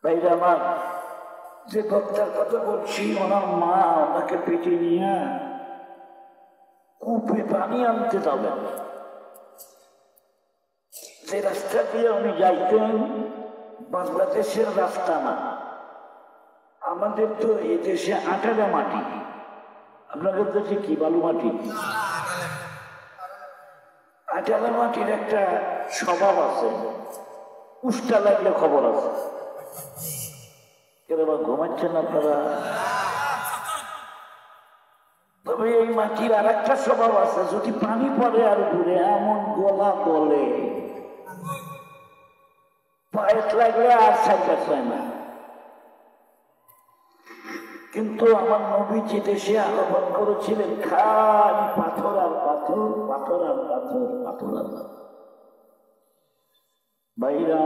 ভাইরা আমার, যে বক্তার কথা বলছি ওনার মা ওনাকে পেটে নিয়ে কূপে পানি আনতে যাবেন। যে রাস্তা দিয়ে উনি যাইতেন বাংলাদেশের রাস্তা না, আমাদের তো এই দেশে আটালা মাটি, আপনাদের দেশে কি বালু মাটি? আটালা মাটির একটা স্বভাব আছে, উষ্টা লাগলে খবর আছে। কেননা ঘুমাচ্ছেন আপনারা? তবে এই মাটির আর একটা স্বভাব আছে, যদি পানি পড়ে আর ঘুরে এমন গলা গলে, পায়ে লাগলে আর ছাড়তে চায় না। কিন্তু আমার নবী যে দেশে আগমন করেছিলেন খালি পাথর আর পাথর, পাথর আর পাথর, পাথর আর পাথর। ভাইরা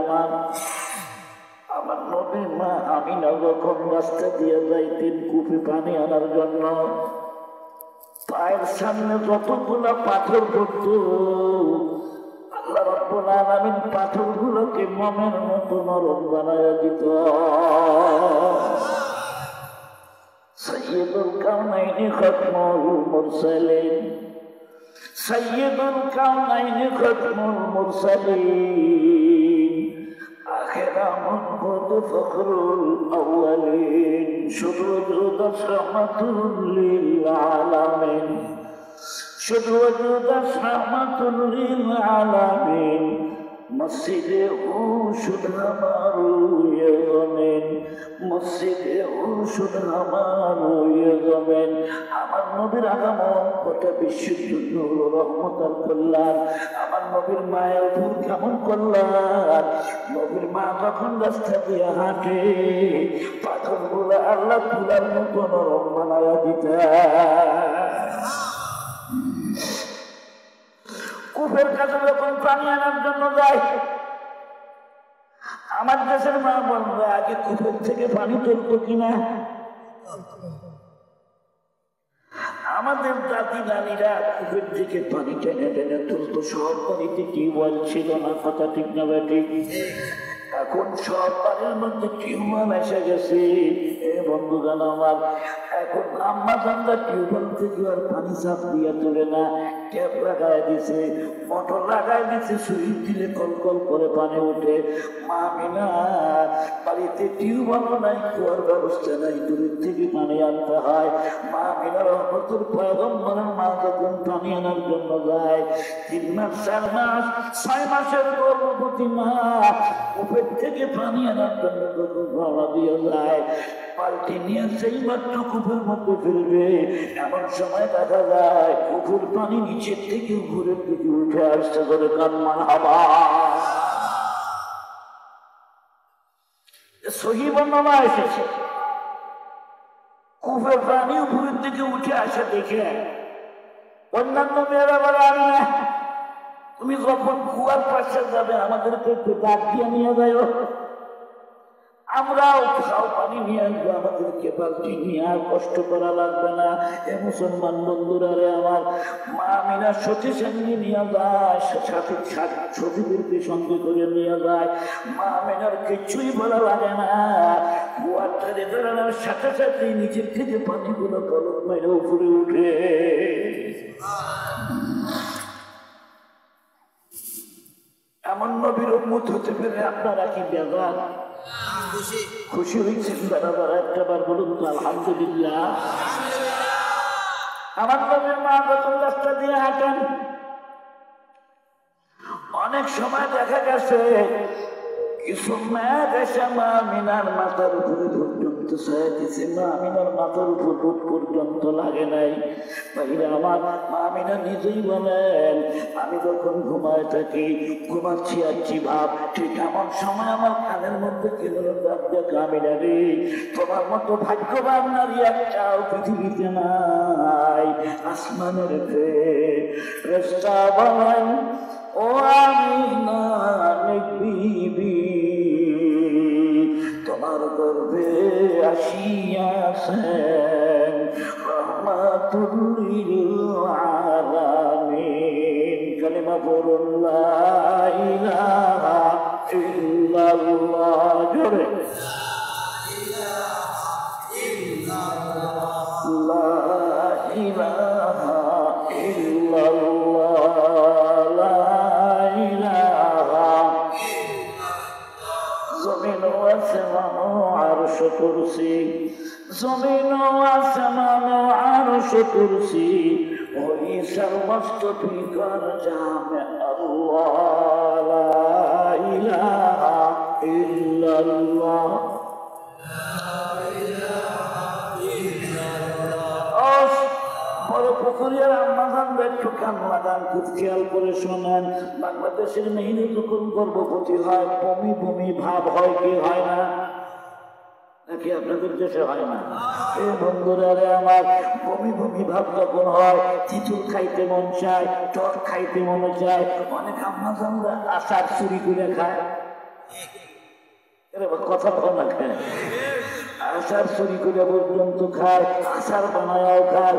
আমার নবীর মা আমিনা যখন রাস্তা দিয়ে যাইতেন কূপে পানি আনার জন্য, পায়ের সামনে যতগুলা পাথর পড়ত, আল্লাহ রাব্বুল আলামিন পাথরগুলোকে মোমের মতো নরম বানায়া দিত। সাইয়্যিদুল কাওনাইনি খাতমুল মুরসালিন, সাইয়্যিদুল কাওনাইনি খাতমুল মুরসালিন, আখিরা মুহম্মদ ফখরুল আউয়ালিন, শুধু ওজুদ রাহমাতুল লিল আলামিন, শুধু ওজুদ রাহমাতুল লিল আলামিন, মসজিদে ওষুধ আমার জমেন, মসজিদে ওষুধ আমার জমেন। আমার নবীর আগমন গোটা বিশ্বের জন্য রহমতের কল্যাণ। আমার নবীর মায়ের উপর কেমন কল্যাণ! নবীর মা যখন রাস্তা দিয়ে হাঁটে, পাথরগুলো আল্লাহ তুলার মতো নরম বানায়া দিতেন। কূপের কাছে যখন পানি আনার জন্য যায়, আমার দেশের মা বলবে আগে কূপের থেকে পানি তুলতো কিনা। আমাদের দাদি নানীরা কূপের থেকে পানি টেনে টেনে তুলতো। সব বাড়িতে টিউবওয়েল ছিল না, কথা ঠিক না ঠিক? এখন সব বাড়ির মধ্যে টিউবওয়েল এসে গেছে। বন্ধুগান আমার, এখন আম্মা জানলা টিউবওয়েল থেকে আর পানি চাপ দিয়ে তোলে না, ট্যাপ লাগাই দিছে, মোটর লাগাই দিছে, সুইচ দিলে কল কল করে পানি ওঠে। মা আমিনা বাড়িতে টিউবওয়েলও নাই, কুয়ার ব্যবস্থা নাই, দূরের থেকে পানি আনতে হয়। মা আমিনা রহমতুল পয়গম্বরের মা যখন পানি আনার জন্য যায়, 3 মাস 4 মাস 6 মাসের গর্ভবতী মা কূপের থেকে পানি আনার জন্য যখন রওনা দিয়ে যায়, পাল্টি নিয়ে সেই মাত্র কূপের মধ্যে ফেলবে, এমন সময় দেখা যায় কূপের পানি নিচের থেকে উপরের দিকে উঠে আসতে করে কান্নার আওয়াজ। সহিহ বর্ণনা এসেছে, কূপের পানি উপরের দিকে উঠে আসে দেখে অন্যান্য মেয়েরা বলে, আমি না, তুমি যখন কুয়ার পাশে যাবে আমাদেরকে একটু ডাক দিয়ে নিয়ে যাও, আমরাও খাও পানি নিয়ে আসবো, আমাদেরকে বালতি নিয়ে আর কষ্ট করা লাগবে না। এ মুসলমান বন্ধুরা রে আমার, মা আমিনা সতী সঙ্গে নিয়ে যায়, সাথে সতীদেরকে সঙ্গে করে নিয়ে যায়। মা আমিনার কিছুই বলা লাগে না, কুয়ার ধারে বেড়ানোর সাথে সাথে নিচের থেকে পানিগুলো কলক মেরে উপরে উঠে। এমন নবীর উম্মত হতে পেরে আপনারা কি বেজার? খুশি হয়েছেন? বেড়াবার একটা বার বলুন তো আলহামদুলিল্লাহ। আমার নবীর মা যখন রাস্তা দিয়ে হাঁটেন, অনেক সময় দেখা গেছে কিছু মেঘ এসে মা আমিনার মাথার উপরে পর্যন্ত ছায়া দিছে, মা আমিনার মাথার উপর পর্যন্ত লাগে নাই। ভাইরা আমার, মা আমিনা নিজেই বলেন, আমি যখন ঘুমায় থাকি, ঘুমাচ্ছি আছি ভাব, ঠিক এমন সময় আমার কানের মধ্যে কি হলো, আমিনা রে, তোমার মতো ভাগ্যবান নারী একটাও পৃথিবীতে নাই। আসমানের ফেরেশতা বলেন, ও আমিনা বিবি, তোমার গর্ভে আসিয়াছেন রহমাতুল লিল আলামিন। কালিমা পড়ুন লা ইলাহা ইল্লাল্লাহ। করে লা ইলাহা ইল্লাল্লাহ লা ইলাহা জমিন ও আসমান ও আরশ কুরসি জমিন ও আসমান ও আরশ কুরসি ওই সমস্ত ফিকর জামে আল্লাহ লা ইলাহা ইল্লাল্লাহ বড় পুকুরিয়ার আম্মাজান একটু কান লাগান, খুব খেয়াল করে শোনেন। বাংলাদেশের মেয়েরা যখন গর্ভবতী হয় বমি বমি ভাব হয় কি হয় না? নাকি আপনাদের দেশে হয় না? এই বন্ধুরা রে আমার, বমি বমি ভাব যখন হয়, তিতুল খাইতে মন চায়, টক খাইতে মনে চায়। অনেক আম্মাজানরা আচার চুরি করে খায়। কথা বল না, খায় আচার চুরি করে পর্যন্ত খায়, আচার বানায়াও খায়।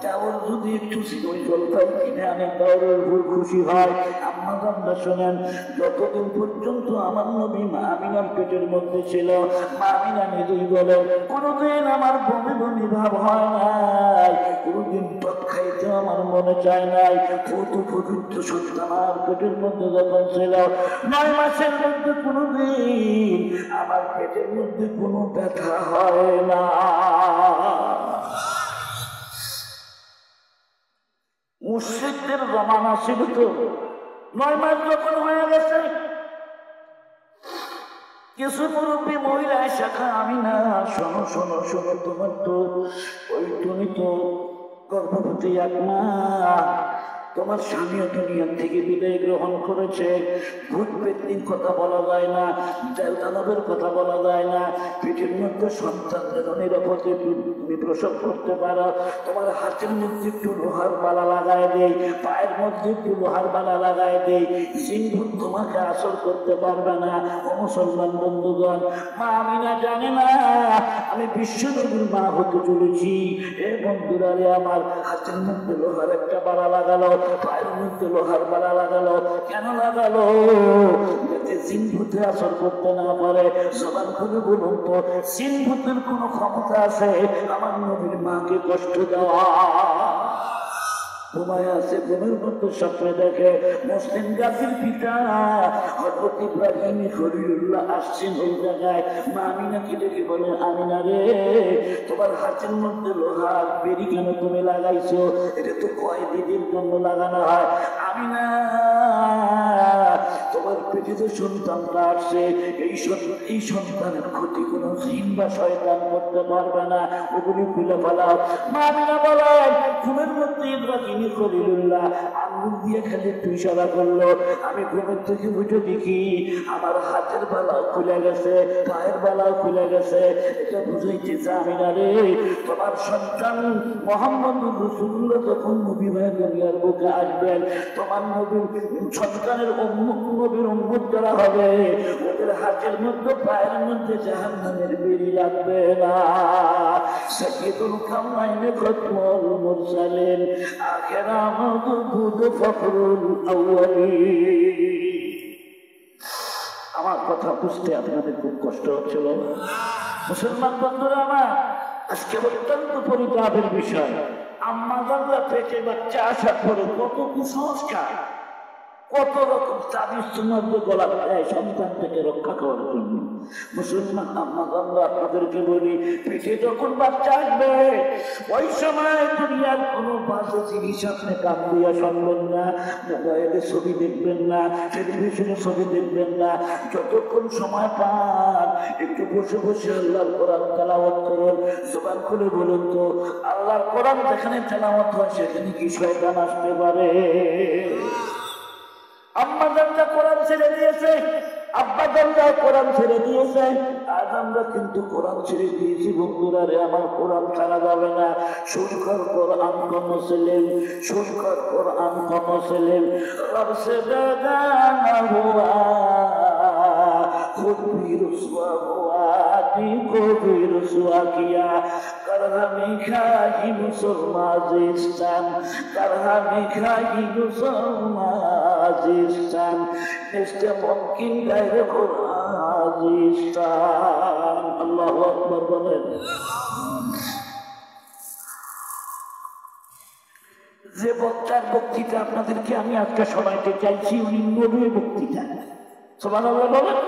চাউল যদি একটু ওই জলপাই কিনে আনে তাহলে খুশি হয়। আম্মাজানরা শোনেন, যতদিন পর্যন্ত আমার নবী মা আমিনার পেটের মধ্যে ছিল, মা আমিনা নিজেই বলেন কোনোদিন আমার বমি বমি ভাব হয় নাই, কোনোদিন টক খাইতে আমার মনে চায় নাই। কত পবিত্র সন্তান আমার পেটের মধ্যে যখন ছিল, 9 মাসের মধ্যে কোনোদিন আমার পেটের মধ্যে কোনো ব্যথা হয় না। মুশরিকদের জমানা ছিল তো, 9 মাস যখন হয়ে গেছে, কিছু মুরব্বী মহিলা শাখা আমি না, শোনো শোনো শোনো, তোমার তো তুমি তো গর্ভবতী এক মা, তোমার স্বামীও দুনিয়া থেকে বিদায় গ্রহণ করেছে। ভূত পেত্নির কথা বলা যায় না, দেবদানবের কথা বলা যায় না। পেটের মধ্যে সন্তান যেন নিরাপদে তুমি প্রসব করতে পারো। তোমার হাতের মধ্যে একটু লোহার বালা লাগায় দেয়, পায়ের মধ্যে একটু লোহার বালা লাগায় দেয়, সিংভূত তোমাকে আসর করতে পারবে না। ও মুসলমান বন্ধুগণ, মা আমিনা জানে না আমি বিশ্বনবীর মা হতে চলেছি। এ বন্ধুরা রে আমার, হাতের মধ্যে লোহার একটা বালা লাগালো, পায়ের মধ্যে লোহার বালা লাগালো। কেন লাগালো? যাতে জিনভূতে আসর করতে না পারে। জবান খুলে বলুন তো, জিনভূতের কোনো ক্ষমতা আছে আমার নবীর মাকে কষ্ট দেওয়া? ঘুমায় আছে, ঘুমের মধ্যে স্বপ্নে দেখে মুসলিম জাতির পিতা হযরত ইব্রাহিম খলিলুল্লাহ আসছেন ওই জায়গায়। মা আমিনাকে ডেকে বলে, আমিনা রে, তোমার হাতের মধ্যে লোহার বেরি কেন তুমি লাগাইছো? এটা তো কয়েদিদের জন্য লাগানো হয়। আমিনা, তোমার পেটে যে সন্তানটা আসছে, এই সন্তানের ক্ষতি কোনো জিন বা শয়তান করতে পারবে না, ওগুলি খুলে ফেলাও। মা আমিনা বলেন, ঘুমের মধ্যে ইব্রাহিম খলিলুল্লাহ আঙ্গুল দিয়ে খালি একটু ইশারা করলো। আমি ঘুমের থেকে উঠে দেখি আমার হাতের বালাও খুলে গেছে, পায়ের বালাও খুলে গেছে। এটা বুঝাইতেছে আমিনা রে, তোমার সন্তান মুহাম্মদ রাসূলুল্লাহ যখন নবী হয়ে দুনিয়ার বুকে আসবেন, তোমার নবীর সন্তানের নবীর উম্মত যারা হবে, ওদের হাতের মধ্যে পায়ের মধ্যে জাহান্নামের বেড়ি লাগবে না। সাইয়্যিদুল কাওনাইন খতমুল মুরসালিন আখিরা মাবুদ ফখরুল আউয়ালিন। আমার কথা বুঝতে আপনাদের খুব কষ্ট হচ্ছিল। মুসলমান বন্ধুরা আমার, আজকে অত্যন্ত পরিতাপের বিষয়, আম্মাজানরা পেটে বাচ্চা আসার পরে কত কুসংস্কার, কত রকম তাবিজ তোমাদের গলা দেয় সন্তান থেকে রক্ষা করার জন্য। মুসলমান আম্মাজানরা আপনাদেরকে বলি, পেটে যখন বাচ্চা আসবে ওই সময় দুনিয়ার কোনো বাজে জিনিস আপনি কান দিয়া শুনবেন না, মোবাইলে ছবি দেখবেন না, টেলিভিশনে ছবি দেখবেন না। যতক্ষণ সময় পান একটু বসে বসে আল্লাহর কোরআন তেলাওয়াত করুন। জবান খুলে বলুন তো, আল্লাহর কোরআন যেখানে তেলাওয়াত হয় সেখানে কি শয়তান আসতে পারে? আম্মাজানরা কোরআন ছেড়ে দিয়েছে, আব্বাজানরা কোরআন ছেড়ে দিয়েছে, আজ আমরা কিন্তু কোরআন ছেড়ে দিয়েছি। বন্ধুরা রে আমার, কোরআন ছাড়া যাবে না। শুনকর কোরআন কোন সেলেম, শুনকর কোরআন কোন সেলেম, রব সে বেগানা হুয়া খুদ ভি রুসওয়া হুয়া, दी को भी रुसवा किया। करहमी खाही मुसलमान जिस्तान, करहमी खाही मुसलमान আজিস্তান নেক্সট মুমকিন গায়রে আজিস্তান। আল্লাহু আকবার বলেন। যে বক্তার বক্তৃতা আপনাদেরকে আমি আজকে শোনাইতে চাইছি উনি নবীর বক্তৃতা, সুবহানাল্লাহ বলেন।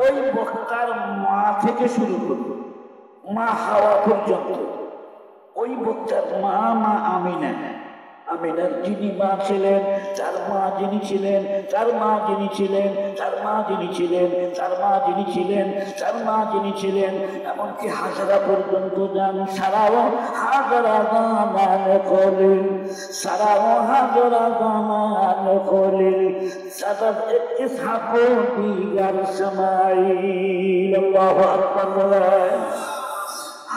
ওই বক্তার মা থেকে শুরু করব, মা হাওয়া পর্যন্ত, ওই বক্তার মা আমিনা, আমিনার যিনি মা ছিলেন, তার মা যিনি ছিলেন, তার মা যিনি ছিলেন, তার মা যিনি ছিলেন, তার মা যিনি ছিলেন, তার মা যিনি ছিলেন, এমনকি হাজারা পর্যন্ত যান। সারাও হাজারা গান খলিল, সারাও হাজারা গান খলিল, সাদাত ইসহাক দিগার সামাইল। আল্লাহু আকবার বলেন।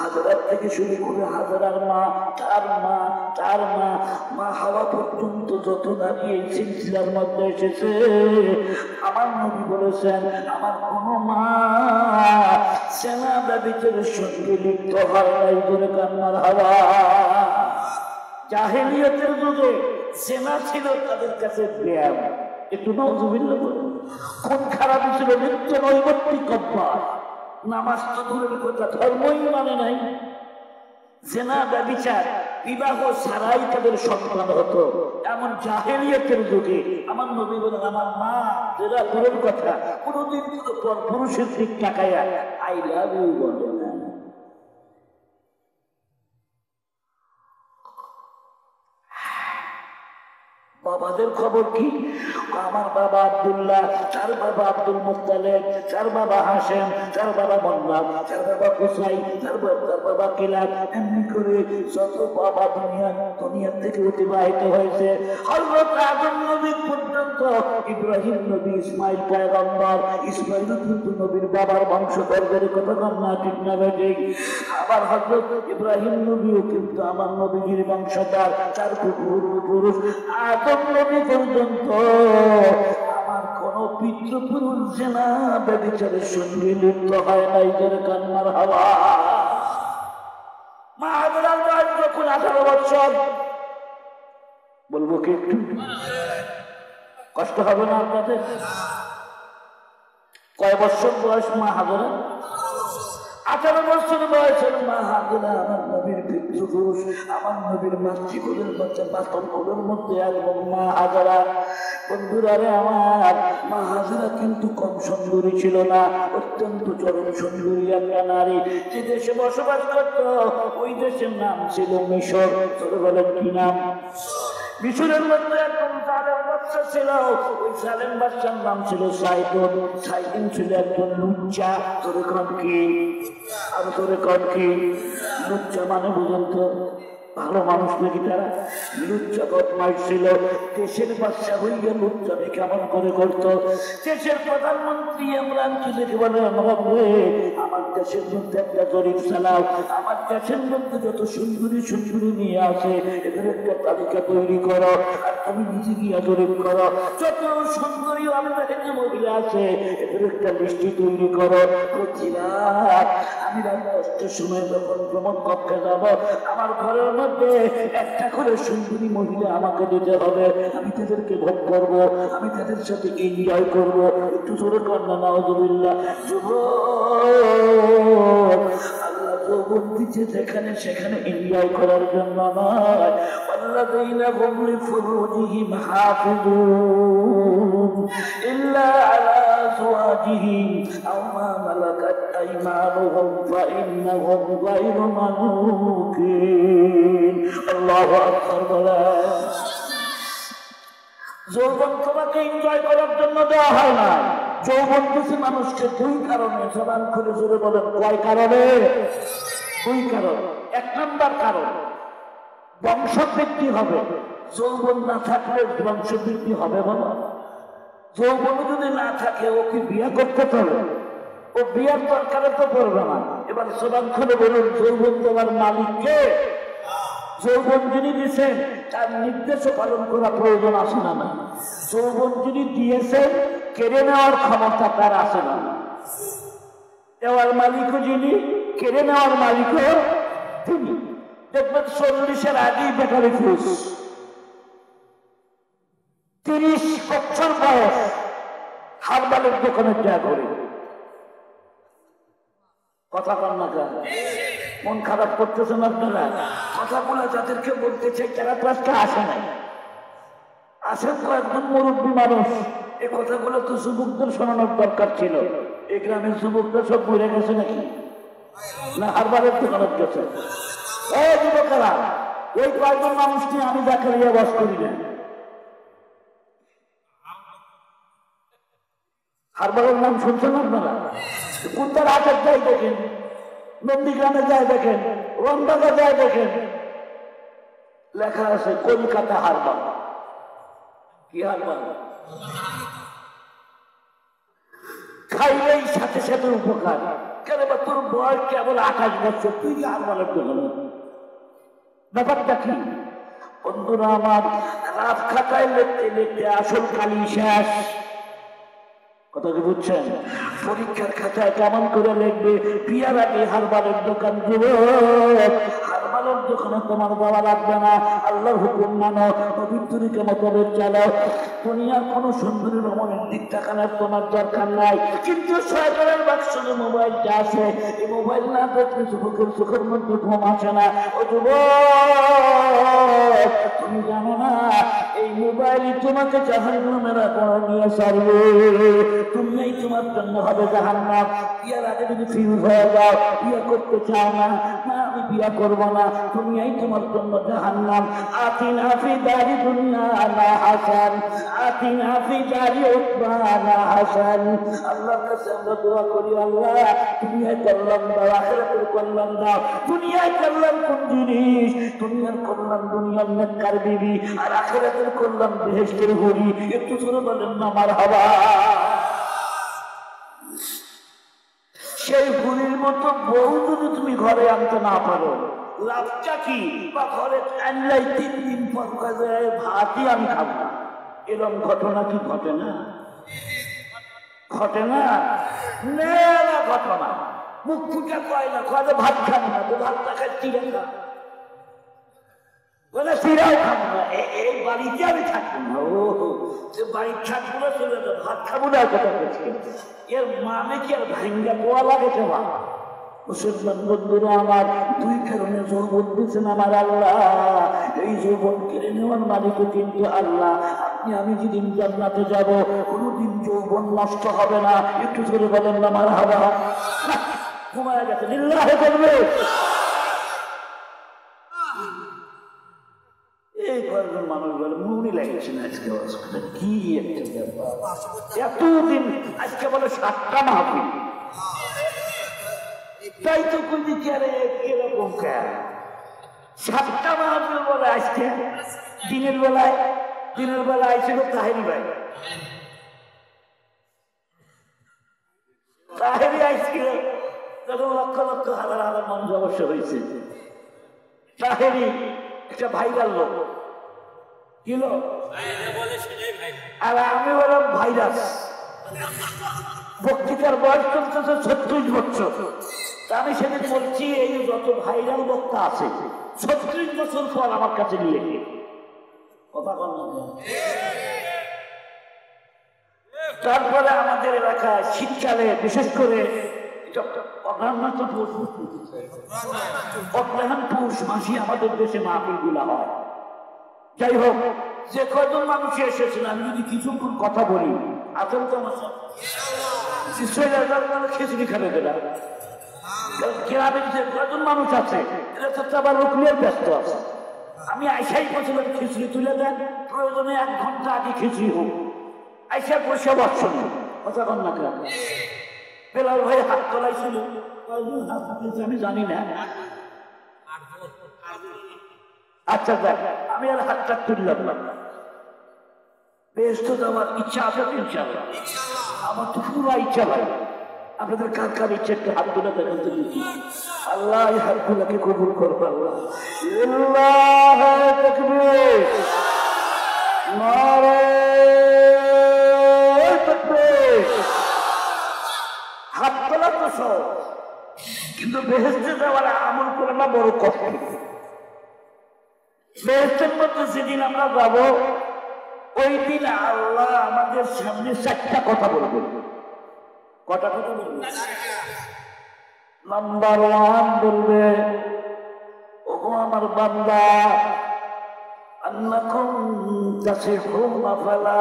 হাজারার থেকে শুরু করে হাজারার মা, তার মা, তার মা, মা হাওয়া পর্যন্ত যত নারী এই সিলসিলার মধ্যে এসেছে, আমার নবী বলেছেন আমার কোনো মা সেনা ব্যভিচারের সঙ্গে লিপ্ত হয় নাই। করে কান্নার হাওয়া। জাহেলিয়াতের যুগে সেনা ছিল তাদের কাছে ব্যায়াম। একটু নাউজুবিল্লাহ বলুন। কোন খারাপ ছিল? নিত্য নৈবত্তিক অভ্যাস। নামাজ তো দূরের কথা, ধর্মই মানে নাই। জেনা ব্যভিচার বিবাহ ছাড়াই তাদের সন্তান হতো, এমন জাহেলিয়াতের যুগে আমার নবী বলেন আমার মা যেটা দূরের কথা কোনোদিন পর পুরুষের দিক তাকাইয়া আই লাভ ইউ বলে না। বাবাদের খবর কি? আমার বাবা আব্দুল্লাহ, তার বাবা আব্দুল মুত্তালিব, তার বাবা হাশেম, তার বাবা মোহাম্মদ, তার বাবা কুসাই, তার বাবা কিলাব, এমনি করে যত বাবা দুনিয়া থেকে অতিবাহিত হয়েছে হযরত আদম নবী পর্যন্ত, ইব্রাহিম নবী, ইসমাইল পয়গম্বর, ইসমাইল কিন্তু নবীর বাবার বংশধরদের কথা না, ঠিক না বেঠিক? আবার হযরত ইব্রাহিম নবীও কিন্তু আমার নবীর বংশধর, তার পূর্বপুরুষ আদম নবী পর্যন্ত আমার কোন পিতৃপুরুষ জেনা ব্যভিচারের সঙ্গে লিপ্ত হয় নাই। করে কান্নার হাওয়া। মা হাজারার বয়স যখন 18 বছর, বলবো কি একটু কষ্ট হবে না আপনাদের? কয় বছর বয়স মা হাজারা? 18 বছর বয়সের মা হাজারা আমার নবীর পিতৃপুরুষ, আমার নবীর মাতৃকুলের মধ্যে, বাতনকুলের মধ্যে একদম মা হাজারা। বন্ধুরা রে আমার, মা হাজারা কিন্তু কম সুন্দরী ছিল না, অত্যন্ত চরম সুন্দরী একটা নারী। যে দেশে বসবাস করত ওই দেশের নাম ছিল মিশর। তোরা বলেন কি নাম? মিশরের মধ্যে একজন জালেম বাদশা ছিল, ওই জালেম বাদশার নাম ছিল সাইদুন। সাইদুন ছিল একজন লুচ্চা। তোরে কন কি? আর তোরে কন কি? লুচ্চা মানে বুঝুন তো, ভালো মানুষ নাকি তারা? লুচ্চা বদমাইশ ছিল। দেশের বাদশা হইয়া লুচ্চামি কেমন করে করতো? দেশের প্রধানমন্ত্রী ইমরানকে দেখে বলে ইমরান রে, আমার দেশের মধ্যে একটা জরিপ চালাও, আমার দেশের মধ্যে যত সুন্দরী সুন্দরী নিয়ে আসে এদের একটা তালিকা তৈরি করো, আর তুমি নিজে গিয়া জরিপ করো, যত সুন্দরী আমাদের যে মহিলা আছে এদের একটা লিস্টি তৈরি করো। আমি রাত 10টার সময় যখন ভ্রমণ কক্ষে যাব, আমার ঘরের মধ্যে একটা করে সুন্দরী মহিলা আমাকে দিতে হবে, আমি তাদেরকে ভোগ করব, আমি তাদের সাথে এনজয় করব। একটু জোরে কন্যা নাউজুবিল্লাহ। আল্লাহ যৌবন দিচ্ছে যেখানে সেখানে এনজয় করার জন্য নয়। ওয়াল্লাযীনা হুম লিফুরুজিহিম হাফিজুন ইল্লা আলা আযওয়াজিহিম আও মা মালাকাত আইমানুহুম ফাইন্নাহুম গায়রু মালুকিন। আল্লাহু আকবার বলেন। যৌবন তোমাকে এনজয় করার জন্য দেওয়া হয় না। যৌবন কিছু মানুষকে দুই কারণে, জবান করে জোরে বলেন কয় কারণে? দুই কারণ। 1 নম্বর কারণ বংশবৃদ্ধি হবে। যৌবন না থাকলে বংশবৃদ্ধি হবে বলো? যৌবন যদি না থাকে ও কি বিয়ে করতে পারবে? ও বিয়ের দরকারে তো পড়বে না। এবার জবান খুলে বলুন যৌবন তোমার মালিককে? যৌবন যিনি দিয়েছেন তার নির্দেশও পালন করা প্রয়োজন আছে না? না। যৌবন যিনি দিয়েছেন কেড়ে নেওয়ার ক্ষমতা তার আছে না? দেওয়ার মালিকও যিনি, কেড়ে নেওয়ার মালিকও তিনি। দেখবেন 40-এর আগেই বেকারি ফুস, 30 বছর বয়স হারবালের দোকানে যা করে কথা বল না কেন? মন খারাপ করতেছেন আপনারা? কথাগুলো যাদেরকে বলতে চাই তারা ক্লাসটা আসে নাই, আসেন কয়েকজন মুরব্বী মানুষ। এই কথাগুলো তো যুবকদের শোনানোর দরকার ছিল। এই গ্রামের যুবকরা সব ঘুরে গেছে নাকি না হারবালের দোকানে গেছে? এই যুবকেরা, ওই কয়েকজন মানুষ নিয়ে আমি জাকারিয়া বাস করি না। হারবালের নাম শুনছেন আপনারা? কুত্তার হাটের যাই দেখেন, নন্দীগ্রামে যায় দেখেন, রমবাগে যায় দেখেন, লেখা আছে কলকাতা হারবাল। কি হারবাল? খাইলেই সাথে সাথে উপকার। কেন বা তোর বয়স কেবল 28 বছর, তুই হারবালের দোকানে? ব্যাপারটা কি বন্ধুরা আমার? রাত খাতায় লিখতে লিখতে আসল কালি শেষ। কথা কি বুঝছেন? পরীক্ষার খাতায় কেমন করে লিখবে? বিয়ার আগে হারবালের দোকান দিব। হারবালের দোকানে তোমার বাবা লাগবে না, আল্লাহর হুকুম মানো, পবিত্রকে মোতাবেক চালাও। দুনিয়ার কোনো সুন্দরী রমণের দিক তাকানোর তোমার দরকার নাই। কিন্তু সরকারের বাক্সে মোবাইলটা আছে, এই মোবাইল না দেখলে যুবকের চোখের মধ্যে ঘুম আসে না। ও যুবক, তুমি জানো না এই মোবাইলই তোমাকে জাহান্নামের আগুনে নিয়ে ছাড়বে। তুমিই তোমার জন্য হবে জাহান্নাম। বিয়ার আগে যদি ফিউজ হয়ে যাও, বিয়ে করতে চাও না, না আমি বিয়ে করবো না, তুমিই তোমার জন্য জাহান্নাম। আতিনা ফি দারি দুনিয়া না হাসান, আতিনা ফি দারি উকবা না হাসান। আল্লাহর কাছে আমরা দোয়া করি, আল্লাহ দুনিয়ায় কল্যাণ দাও, আখিরাতের কল্যাণ দাও। দুনিয়ায় কল্যাণ কোন জিনিস? দুনিয়ার কল্যাণ দুনিয়ার নেককার বিবি, আর আখিরাতের কল্যাণ বেহেশতের হুরি। একটু জোরে বলেন না মারহাবা। সেই হুরির মতো বউ যদি তুমি ঘরে আনতে না পারো, লাভটা কি? বা ঘরে আনলাই 3 দিন পর ভাতই আমি খাবো না, এরকম ঘটনা কি ঘটে না? ঘটে না? না ঘটনা। মুখ ফুটে কয় না, কয় ভাত খাবো না, তো ভাতটা খাই চিড়ে খা, বলে চিড়াও খাবো না, এই বাড়িতে আমি থাকবো না। ও বাড়ি থাকবো না, চলে যাবো, ভাত খাবো না কথা বলছে। এর মানে কি আর ভাঙ্গা পোয়া লাগে? মুসলমান বন্ধুরা আমার, 2 কারণে যৌবন দিয়েছেন আমার আল্লাহ। এই যৌবন কেড়ে নেওয়ার মালিক কিন্তু আল্লাহ। আপনি আমি যেদিন জান্নাতে যাব, কোনোদিন যৌবন নষ্ট হবে না। একটু জোরে বলেন না মারহাবা। ঘুমায় গেছে, লিল্লাহে করবে। এই কয়েকজন মানুষ বলে মুড়ি লাগছে না আজকে, কি একটা ব্যাপার। এতদিন আজকে বলে 7টা মাহফিল, তাই তো কই দিচ্ছি আরে এরকম কেন 7টা মাহফিল বলে আজকে? দিনের বেলায় আইছিল তাহেরি ভাই, তাহেরি আইছিল তখন লক্ষ লক্ষ হাজার হাজার মানুষ অবশ্য হয়েছে। তাহেরি একটা ভাইরাল লোক, কি লোক? আর আমি বললাম ভাইরাস। বক্তৃতার বয়স চলতেছে 36 বছর। আমি সেদিন বলছি এই যত ভাইরাল বক্তা আছে 36 বছর পর আমার কাছে নিয়ে কথা বল। তারপরে আমাদের এলাকায় শীতকালে বিশেষ করে পৌষ মাসে আমাদের দেশে মাহফিল গুলা হয়। যাই হোক, যে কয়জন মানুষ এসেছিল আমি যদি কিছুক্ষণ কথা বলি, আসল তো আমার খিচুড়ি খাবে বেলা গ্রামের যে কয়জন মানুষ আছে এরা তো আবার রুকলিয়ার ব্যস্ত আছে। আমি আইসাই বলছিলাম খিচুড়ি তুলে দেন, প্রয়োজনে 1 ঘন্টা আগে খিচুড়ি হোক। আইসা পয়সা বসছেন কথা কন না কেন? বেলাল ভাই হাত তোলাইছিল, আমি জানি না। আচ্ছা দেখ, আমি আর হাতটা তুললাম না। বেশ তো আমার ইচ্ছা আছে তো ইনশাআল্লাহ, আমার তো পুরো ইচ্ছা ভাই। আপনাদের কার কার ইচ্ছা একটু হাত তুলে দেখেন তো দেখি। আল্লাহ এই হাতগুলোকে কবুল করবো। আল্লাহ তাকবীর, নারে তাকবীর। হাত তোলা তো সব, কিন্তু বেহেশতে যাওয়ার আমল করে না বড় কষ্ট। বেহেশতের মধ্যে যেদিন আমরা যাবো ওই দিন আল্লাহ আমাদের সামনে 4টা কথা বলবেন। কটা কথা বলবেন? নাম্বার 1 বলবে, ওগো আমার বান্দা, আন্নাকুম তাসিহুনা ফালা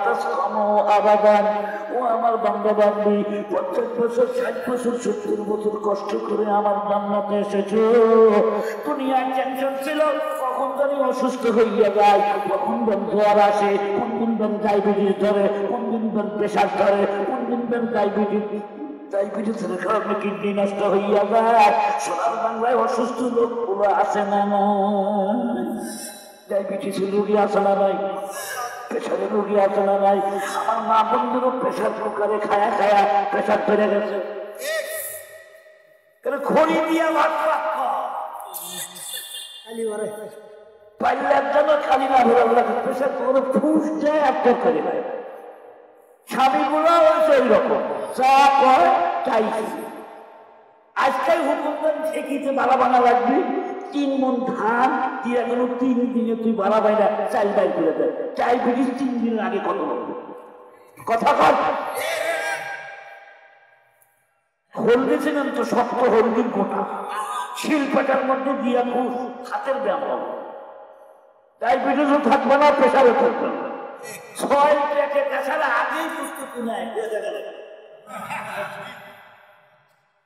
তাসকামু আবাদান। ও আমার বান্দা বান্দি, 50 বছর 60 বছর 70 বছর কষ্ট করে আমার জান্নাতে এসেছো। দুনিয়ায় টেনশন ছিল, কখন জানি অসুস্থ হইয়া যায়, কখন বেন জ্বর আসে, কোন দিন বেন ডায়াবেটিস ধরে, কোন দিন বেন প্রেশার ধরে, কোন দিন বেন ডায়াবেটিসের কারণে কিডনি নষ্ট হইয়া যায়। সোনার বাংলায় অসুস্থ লোকগুলো আছে না না? ডায়াবেটিসের রোগী আছে না নাই? প্রেশারের রোগী আছে না নাই? আমার মা বন্ধুরও প্রেশার কুকারে খায়া খায়া প্রেশার ধরে গেছে। খড়ি দিয়া ভাত পাইলার জন্য খালি না ভরা লাগে, প্রেশার কুকারে ফুস যায় একটা করে নেয়। স্বামীগুলো হয়েছে ওই রকম, চা কয় তাই। আজকাল হুকুম দেন ঠেকিতে বালা বানা লাগবে, 3 মণ ধান দিয়ে গেল, 3 দিনে তুই বালা বাইরা চাল বাই করে দেয়। চাই বিড়িস 3 দিনের আগে কত লাগবে? কথা কর। হলদি ছিলেন তো শক্ত হলদির গোটা, শিল্পটার মধ্যে দিয়া খুব হাতের ব্যায়াম হবে। ডায়াবেটিসও থাকবে না, প্রেশারও থাকবে না। 6 প্যাকেট ছাড়া আগেই প্রস্তুতি নেয়।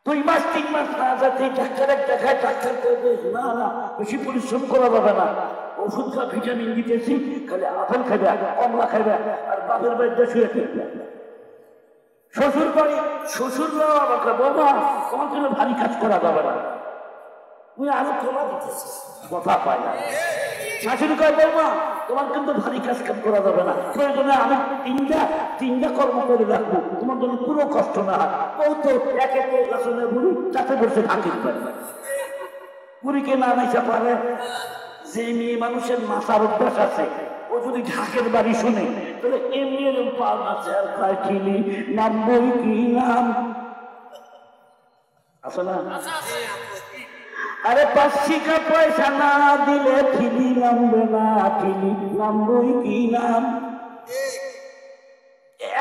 2 মাস 3 মাস না যাতে ডাক্তারের দেখায়, ডাক্তার না না বেশি পরিশ্রম করা যাবে না, ওষুধ খা, ভিটামিন দিতেছি, খালি আপেল খাবে, কমলা খাবে, আর বাপের বাড়িতে শুয়ে থাকবে। শ্বশুর বাড়ি, শ্বশুররাও আমাকে বাবা তোমার জন্য ভারী কাজ করা যাবে না, তুমি আরো তোলা দিতেছি, কথা পায় না। শাশুড়ি কয় বৌমা তোমার কিন্তু ভারী কাজ কাম করা যাবে না, প্রয়োজনে আমি তিনটা কর্ম করে রাখবো, তোমার জন্য পুরো কষ্ট না হয়। ও তো একে গাছনে বুড়ি তাতে বসে থাকির পারে, বুড়িকে না নাইসা পারে। যে মেয়ে মানুষের মাথার অভ্যাস আছে, ও যদি ঢাকের বাড়ি শুনে তাহলে এমনি এরকম পাল আছে আর কয় খিলি নাম বই কি নাম আছে না? আরে 5 পয়সা না দিলে খিলি নামবে না, খিলি নামবই কি নাম।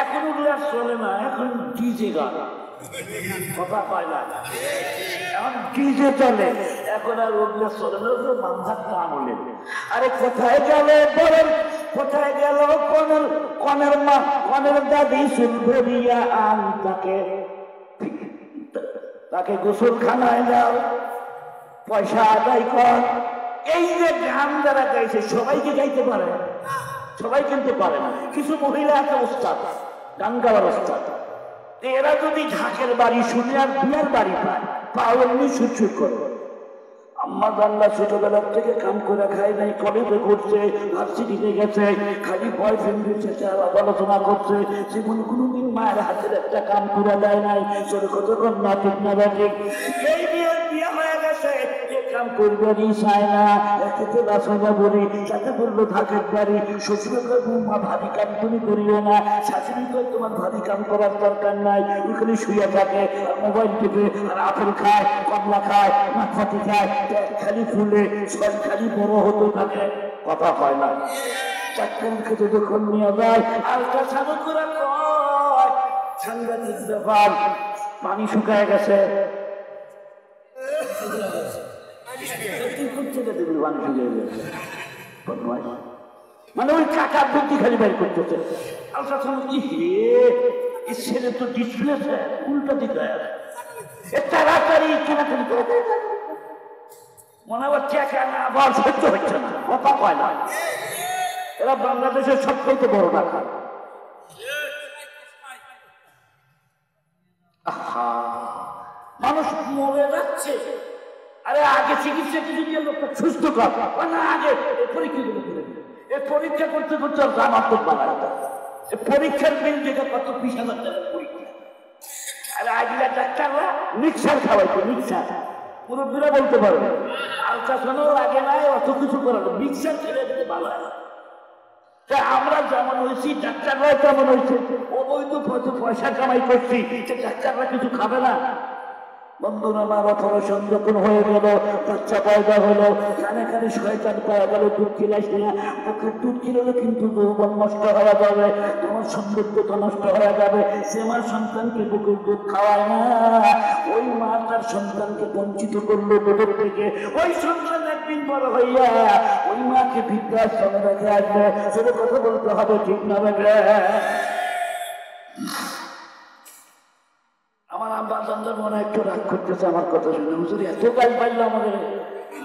এখন উঠলে আর চলে না, এখন ডিজে গান, কথা পায় না, এখন ডিজে চলে, এখন আর উঠলে চলে না, মানধার গান হলে। আরে কোথায় গেল বলেন, কোথায় গেল কনের দাদি চুল ভরিয়া আন, তাকে গোসলখানায় যাও, পয়সা আদায় কর। এই যে গান যারা গাইছে সবাইকে গাইতে পারে, সবাই কিন্তু পারে না। কিছু মহিলা আছে ওস্তাদ, গান গাওয়ার ওস্তাদ, এরা যদি ঢাকের বাড়ি শুনে আর বিয়ার বাড়ি পায়, পাও এমনি সুরসুর করে। আম্মা জানলা ছোটবেলার থেকে কাম করে খায় নাই, কলেজে করছে, ভার্সিটিতে গেছে, খালি বয়ফ্রেন্ডের সাথে আলাপ আলোচনা করছে, জীবন কোনোদিন মায়ের হাতের একটা কাম করে দেয় নাই। ছোট কতক্ষণ না ঠিক না ঠিক এই নিয়ে বিয়ে হয়ে গেছে, কাম করবারই চায় না। একে বাসনা বলি, তাতে বললো ঢাকের বাড়ি, শ্বশুরের বৌমা ভারী কাম তুমি করিও না, শাশুড়ি কয় তোমার ভারী কাম করার দরকার নাই, ওখানে শুয়ে থাকে, মোবাইল টিপে, আর আপেল খায়, কমলা খায়, মাথাটি খায়, খালি ফুলে সব খালি বড় হতে থাকে, কথা হয় না। চাকরি খেতে যখন নিয়ে যায় আল্ট্রাসাউন্ড করে কয় সাংঘাতিক ব্যাপার, পানি শুকায় গেছে, মানে ওই কাকার বুদ্ধি খালি বের করতেছে। আল্ট্রাসাউন্ড কি হে ছেলে তো ডিসপ্লে উল্টা দিকে তাড়াতাড়ি কেনাকাটি করে মনে হচ্ছে আবার সহ্য হচ্ছে না, কথা কয় না। এরা বাংলাদেশের সবচেয়ে বড় টাকা। মানুষ মরে যাচ্ছে, আরে আগে চিকিৎসা কিছু দিয়ে লোকটা সুস্থ কর না, আগে পরীক্ষা করে এই পরীক্ষা করতে করতে আমার তো বাড়ায় পরীক্ষার বিল যেটা কত 20,000 টাকা পরীক্ষা। আরে আগলা ডাক্তাররা মিক্সার খাওয়াইতো, মিক্সার মুরব্বীরা বলতে পারবে, আলট্রাসাউন্ডও লাগে নাই, অত কিছু করালো, মিক্সার ছেড়ে দিতে ভালো হয়। আমরা যেমন হয়েছি ডাক্তাররাও তেমন হয়েছে, অবৈধ পয়সা কামাই করছি, ডাক্তাররা কিছু খাবে না। বন্ধুরা, আমার অপারেশন যখন হয়ে গেল, বাচ্চা পয়দা হলো, কানে কানে শয়তান পাওয়া গেল, দুধ খিলাইস না, বুকের দুধ খিলালে কিন্তু যৌবন নষ্ট হয়ে যাবে, তোমার সৌন্দর্যতা নষ্ট হয়ে যাবে। সে মার সন্তানকে বুকের দুধ খাওয়ায় না, ওই মা তার সন্তানকে বঞ্চিত করলো দুধের থেকে। ওই সন্তান একদিন বড় হইয়া ওই মাকে বৃদ্ধাশ্রমে রেখে আসবে। সেটা কথা বলতে হবে, ঠিক না বেটা? আমার আব্বা সন্তান মনে একটু রাগ করতেছে আমার কথা শুনে, হুজুর এত কাজ পাইলো আমাদের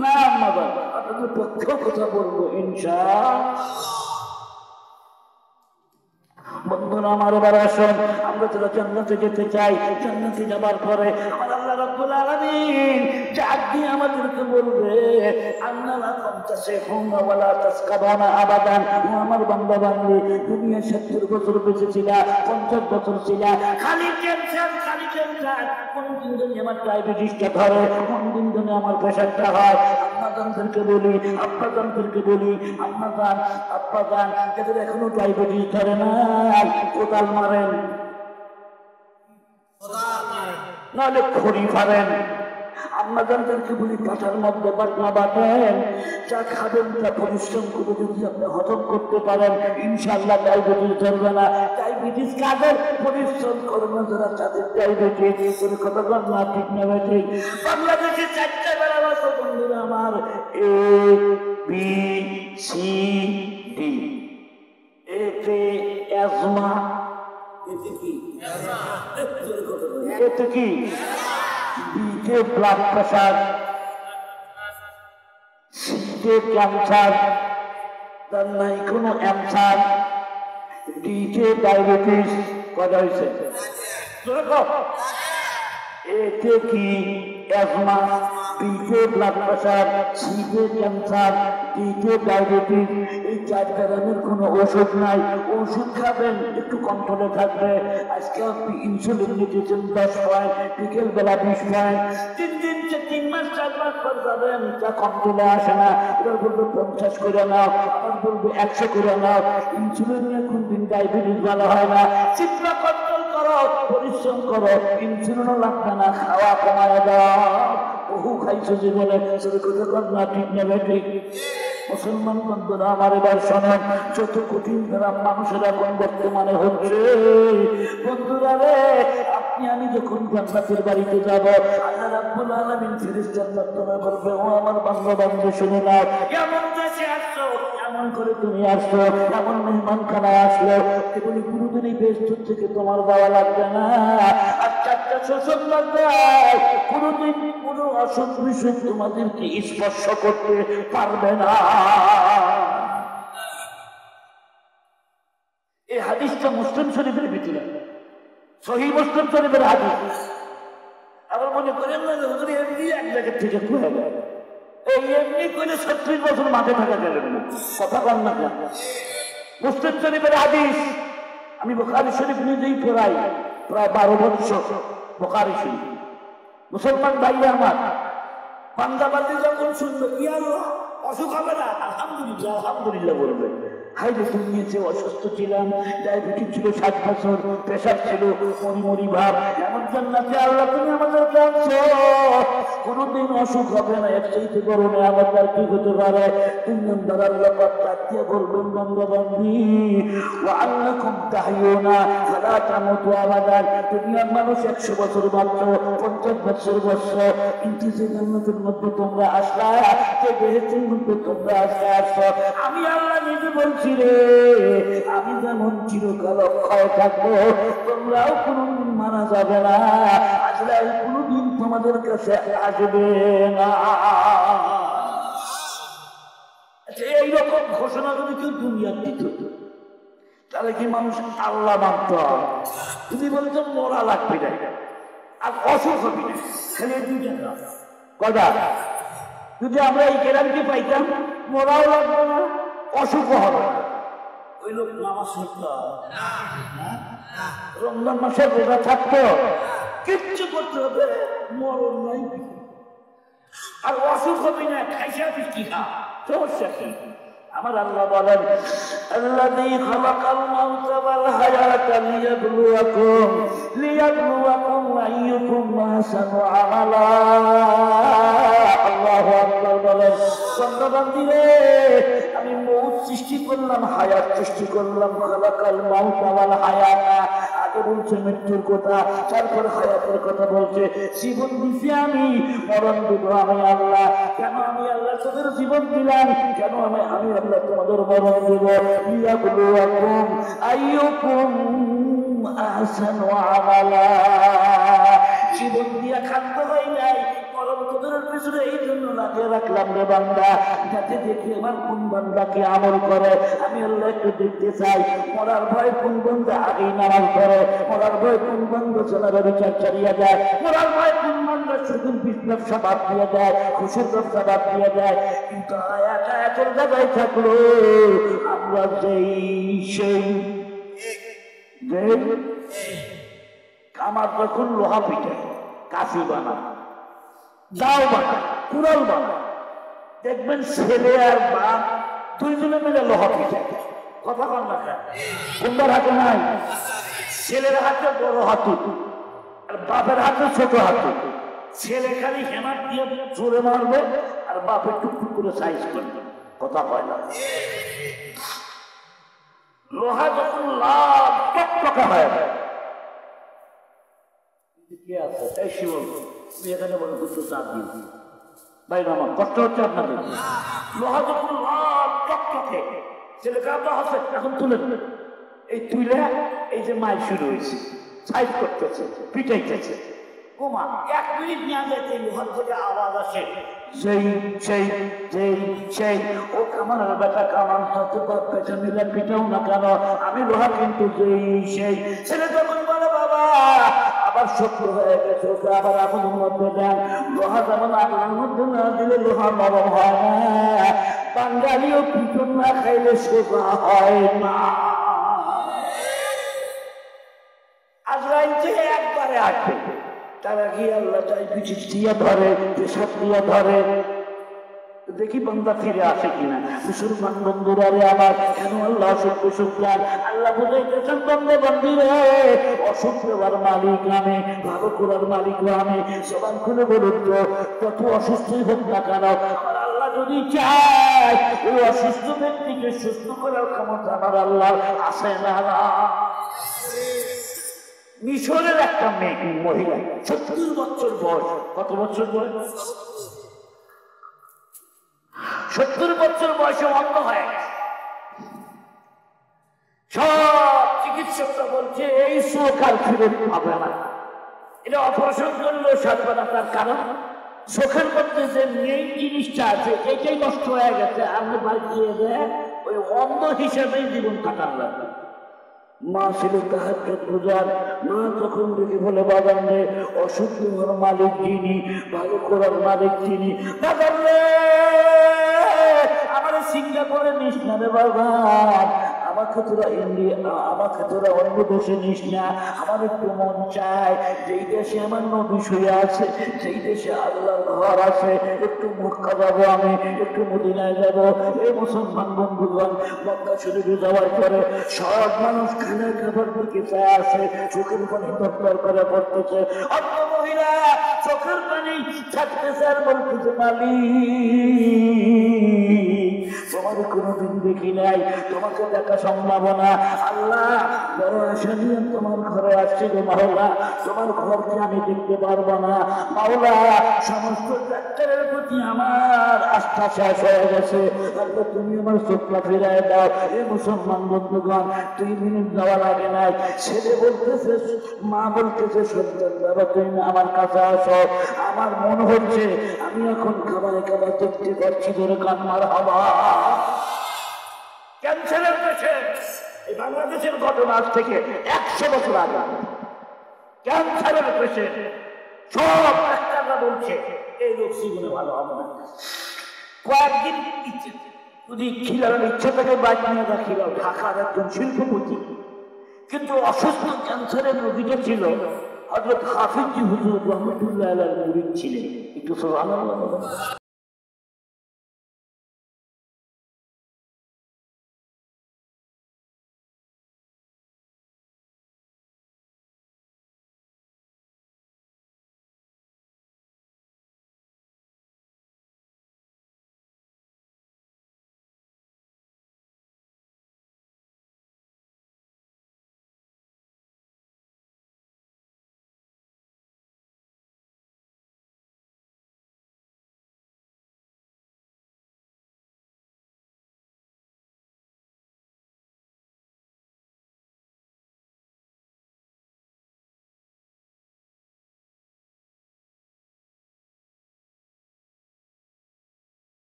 না। আম্মা বাবা আপনাদের পক্ষেও কথা বলবো ইনশাআল্লাহ। বন্ধুরা আমার, এবার আসুন, আমরা যারা জান্নাতে যেতে চাই, জান্নাতে যাবার পরে আমার আল্লাহ রাব্বুল আলামিন ডাক দিয়ে আমাদেরকে বলবে, আন্নালা তাসিহুনা ওয়ালা তাসকাবানা আবাদান। ও আমার বান্দা বান্দি, দুনিয়া 70 বছর বেঁচে ছিলা, 50 বছর ছিলা, খালি টেনশন, খালি টেনশন। কোন দিন জানি আমার ডায়াবেটিসটা ধরে, কোন দিন জানি আমার প্রেশারটা হয়। আম্মাজানদেরকে বলি, আব্বাজানদেরকে বলি, আম্মাজান আব্বাজান যাদের এখনো ডায়াবেটিস ধরে না, কোদাল মারেন, নাহলে খড়ি ফারেন। আম্মাজানদেরকে বলি, পাটার মধ্যে বাটনা বাটেন, যা খাবেন তা পরিশ্রম করে যদি আপনি হজম করতে পারেন, ইনশাআল্লাহ ডায়াবেটিস ধরবে না। ডায়াবেটিস কাদের? পরিশ্রম করে না যারা, তাদের ডায়াবেটিস। করে কথা বল না, ঠিক না ঠিক? বাংলাদেশে 4টা বেলা আছে বন্ধুরা আমার, A B C D। এতে অ্যাজমা, এতে কি? বিতে ব্লাড প্রেশার, সিতে ক্যান্সার, তার নাই কোনো অ্যান্সার, ডিতে ডায়াবেটিস। কটা হয়েছে? এতে কি? অ্যাজমা, বিতে ব্লাড প্রেশার, সিতে ক্যান্সার, ডিতে ডায়াবেটিস। এই 4 ধরনের কোনো ওষুধ নাই। ওষুধ খাবেন, একটু কন্ট্রোলে থাকবে। আজকে আপনি ইনসুলিন নিতেছেন 10 পয়েন্ট, বিকেল বেলা 20 পয়েন্ট, 3 মাস 4 মাস পর যাবেন, তা কন্ট্রোলে আসে না। এবার বলবো 50 করে নাও, আবার বলবো 100 করে নাও। ইনসুলিন নিয়ে কোন দিন ডায়াবেটিস ভালো হয় না। চিন্তা কন্ট্রোল করো, পরিশ্রম করো, ইনসুলিনও লাগবে না, খাওয়া কমায় দাও। বহু খাইছো জীবনে, শুধু কথা কর না, ঠিক নেবে ঠিক? মুসলমান বন্ধুরা আমার, এবার শোনেন, যত কঠিন খারাপ মানুষের এখন বর্তমানে হচ্ছে বন্ধুরা রে, আপনি আমি যখন জান্নাতের বাড়িতে যাব, আল্লাহ রাব্বুল আলামিন ফেরেশতার মাধ্যমে বলবে, ও আমার বান্দা বান্দী শুনে নাও, এমন দেশে আসছো, এমন করে তুমি আসছো, এমন মেহমানখানায় আসলো, এগুলি কোনোদিনই বেহেশত থেকে তোমার দেওয়া লাগবে না। আর 4টা শোষণ লাগবে, কোনোদিন কোনো অসুখ বিসুখ তোমাদেরকে স্পর্শ করতে পারবে না। এই হাদিসটা মুসলিম শরীফের ভিতরে, সহিহ মুসলিম শরীফের হাদিস। আবার মনে করেন না হুজুর এমনি এক জায়গা থেকে খুলে গেল, এই এমনি করে 36 বছর মাঠে থাকা গেল, কথা কন না কেন? মুসলিম শরীফের হাদিস। আমি বুখারী শরীফ নিজেই পড়াই, প্রায় 12 বছর বুখারী শরীফ। মুসলমান ভাইরা আমার, বান্দাবান্দি যখন শুনবে, ইয়া আল্লাহ অসুখ হবে না, আলহামদুলিল্লাহ আলহামদুলিল্লাহ বলবে। হাই রে, দুনিয়াতে অসুস্থ ছিলাম, ডায়াবেটিস ছিল 60 বছর, প্রেশার ছিল, মরি ভাব, এমন জান্নাতে আল্লাহ তুমি আমাদেরকে আনছো, কোনোদিন অসুখ হবে না। এর চাইতে বড় নিয়ামত আর কি হতে পারে? 3 নম্বর আল্লাহ পাক ডাক দিয়ে বলবেন, বান্দাবান্দি, ওয়া আন্নাকুম তাহইউনা ফালা তামুতু আবাদান। দুনিয়ার মানুষ 100 বছর বাঁচত, 50 বছর বাঁচত, কিন্তু যে জান্নাতের মধ্যে তোমরা আসলা, যে বেহেশতের মধ্যে তোমরা আসছো, আমি আল্লাহ নিজে বলছি রে, আমি যেমন চিরকাল অক্ষয় থাকবো, তোমরাও কোনদিন মারা যাবে না, আজরাইল কোনদিন তোমাদের কাছে আসবে না। এইরকম ঘোষণা যদি কেউ দুনিয়ার দিত, তাহলে কি মানুষ আল্লাহ মানত? তুমি বলছো মরা লাগবে না আর অসুখ হবে না, খালি 2টা কথা। যদি আমরা এই গ্যারান্টি পাইতাম, মরাও লাগবে না, অসুখও হবে না, ওই লোক নামাজ পড়তো, রমজান মাসের রোজা থাকতো, কিচ্ছু করতে হবে, মরণ নাই, আর অসুখ হবে না, খাইছে কি খা, সমস্যা কি? আমার আল্লাহ বলেন, আল্লাযী খালাকাল মাউতা ওয়াল হায়াতা লিয়াবলুয়াকুম আইয়ুকুম আহসানু আমালা। আল্লাহু আকবার বলেন। বান্দাবান্দি রে, আমি মউত সৃষ্টি করলাম, হায়াত সৃষ্টি করলাম। খালাকাল মাউতা ওয়াল হায়াতা, আগে বলছে মৃত্যুর কথা, তারপর হায়াতের কথা বলছে। জীবন দিছি আমি, মরণ দিব আমি আল্লাহ। কেন আমি আল্লাহ তোদের জীবন দিলাম? কেন আমি আল্লাহ তোমাদের মরণ দিব? লিয়াবলুয়াকুম আইয়ুকুম আহসানু আমালা। জীবন দিয়া খাদ্য হয় নাই, মরণ তোদের পিছনে এই জন্য লাগিয়ে রাখলাম রে বান্দা, যাতে দেখি আমার কোন বান্দা কি আমল করে। আমি আল্লাহ একটু দেখতে চাই মরার ভয় কোন বান্দা আগেই নামাজ করে, মরার ভয় কোন বান্দা সোনার বিচার ছাড়িয়ে যায়, মরার ভয় কোন বান্দা শুধুর বিপ্লব স্বভাব দিয়ে দেয়, খুশির স্বভাব দিয়ে দেয়। কিন্তু আয়াতের জায়গায় থাকলো আমরা সেই আমার যখন লোহা পিঠে কাশি বানা, দাও বানা, কুড়াল বানা, দেখবেন ছেলে আর বাপ দুইজনে মিলে লোহা পিঠে। কথা কন না, কোনটার হাতে নাই? ছেলের হাতে বড় হাতু আর বাপের হাতে ছোট হাতু। ছেলে খালি হেমার দিয়ে জোরে মারবে আর বাপের টুকটুক করে সাইজ করবে। কথা কয় না? লোহা যখন লাল টকটকা হয়ে যায়, কি আছে এই শিবল তুমি এখানে বলে দুটো চাপ দিয়েছি ভাই, আমার কষ্ট হচ্ছে আপনাদের। লোহা যখন লাল টকটকে, ছেলে কাপড় আছে এখন তুলে এই তুলে এই যে মাইল শুরু হয়েছে, সাইজ করতেছে, পিটাইতেছে। ওমা 1 মিনিট না যেতে লোহার থেকে আওয়াজ আসে, সেই ও কামানের বেটা কামান হয়তো পেছনে মিলে পিটাও না কেন, আমি লোহা কিন্তু সেই ছেলে যখন বলে বাবা আবার শত্রু হয়ে গেছে, ওকে আবার আগুনের মধ্যে দেন। লোহা যেমন আগুনের মধ্যে না দিলে লোহা নরম হয় না, বাঙালিও পিটন না খাইলে সোজা হয় না। আজরাইল যে একবারে আসবে, তারা গিয়ে আল্লাহ তাই পিছিয়ে দিয়ে ধরে, পেশাব দিয়ে ধরে, দেখি বান্দা ফিরে আসে কিনা। মুসলমান বন্ধুরা রে আমার, কেন আল্লাহ অসুখ বিসুখ দেন? আল্লাহ বুঝাইতেছেন বান্দা বান্দি রে, অসুখ দেওয়ার মালিক আমি, ভালো করার মালিক আমি। সবাই খুলে বলুন তো, কত অসুস্থই হোক না কেন, আমার আল্লাহ যদি চায় ওই অসুস্থ ব্যক্তিকে সুস্থ করার ক্ষমতা আমার আল্লাহ আছে না? মিশরের একটা মেয়ে মহিলা 70 বছর বয়স। কত বছর বয়স? 70 বছর বয়সে অন্ধ হয়ে গেছে। সব চিকিৎসকরা বলছে এই চোখ আর ফিরে পাবে না, এটা অপারেশন করলেও সারবে না। তার কারণ চোখের মধ্যে যে মেইন জিনিসটা আছে এটাই নষ্ট হয়ে গেছে। আপনি বাঁচিয়ে দেয় ওই অন্ধ হিসেবেই জীবন কাটার লাগবে। মা ছিল তাহাজ্জুদ গুজার, মা তখন দেখে বলে বাজান রে, অসুখ দেওয়ার মালিক যিনি, ভালো করার মালিক যিনি, বাজান রে আমার সিঙ্গাপুরে নিস না রে বাজান, আমাকে তোরা আমাকে তোরা অন্য দেশে নিস না। আমার একটু মন চায় যেই দেশে আমার নবী শুয়ে আছে, সেই দেশে আল্লাহর ঘর আছে, একটু মক্কা যাবো, আমি একটু মদিনায় যাবো। এই মুসলমান বন্ধুগণ, মক্কা শরীফে যাওয়ার পরে সব মানুষ খানা খাবার দিকে চায় আছে, চোখের পানি দরকার করে পড়তেছে। অন্য মহিলা চোখের পানি থাকতেছে আর বলতেছে মালিক তোমার কোনোদিন দেখি নাই, তোমাকে দেখা সম্ভব না। আল্লাহ বড় আশা নিয়ে তোমার ঘরে আসছি গো মাওলা, তোমার ঘরকে আমি দেখতে পারবো না মাওলা। সমস্ত ডাক্তারের প্রতি আমার আস্থা শেষ হয়ে গেছে, আল্লাহ তুমি আমার চোখটা ফিরাই দাও। এ মুসলমান বন্ধুগণ, 2 মিনিট যাওয়া লাগে নাই, ছেলে বলতেছে, মা বলতেছে, সন্তান বাবা তুমি আমার কাছে আসো। আমার মনে হচ্ছে আমি এখন খাবারে খাবার দেখতে পাচ্ছি, ধরে কান মার হওয়া ক্যান্সারের পেশেন্ট। এই বাংলাদেশের ঘটনা আজ থেকে 100 বছর আগে, ক্যান্সারের পেশেন্ট সব ডাক্তাররা বলছে এই রোগ জীবনে ভালো হবে না। কয়েকদিন যদি খিলানোর ইচ্ছা থাকে বাইক নিয়ে রাখিলাম, ঢাকার একজন শিল্পপতি, কিন্তু অসুস্থ ক্যান্সারের রোগীটা ছিল হযরত হাফিজ হুজুর রহমতুল্লাহ আলাইহির মুরিদ ছিলেন। একটু সুবহানাল্লাহ।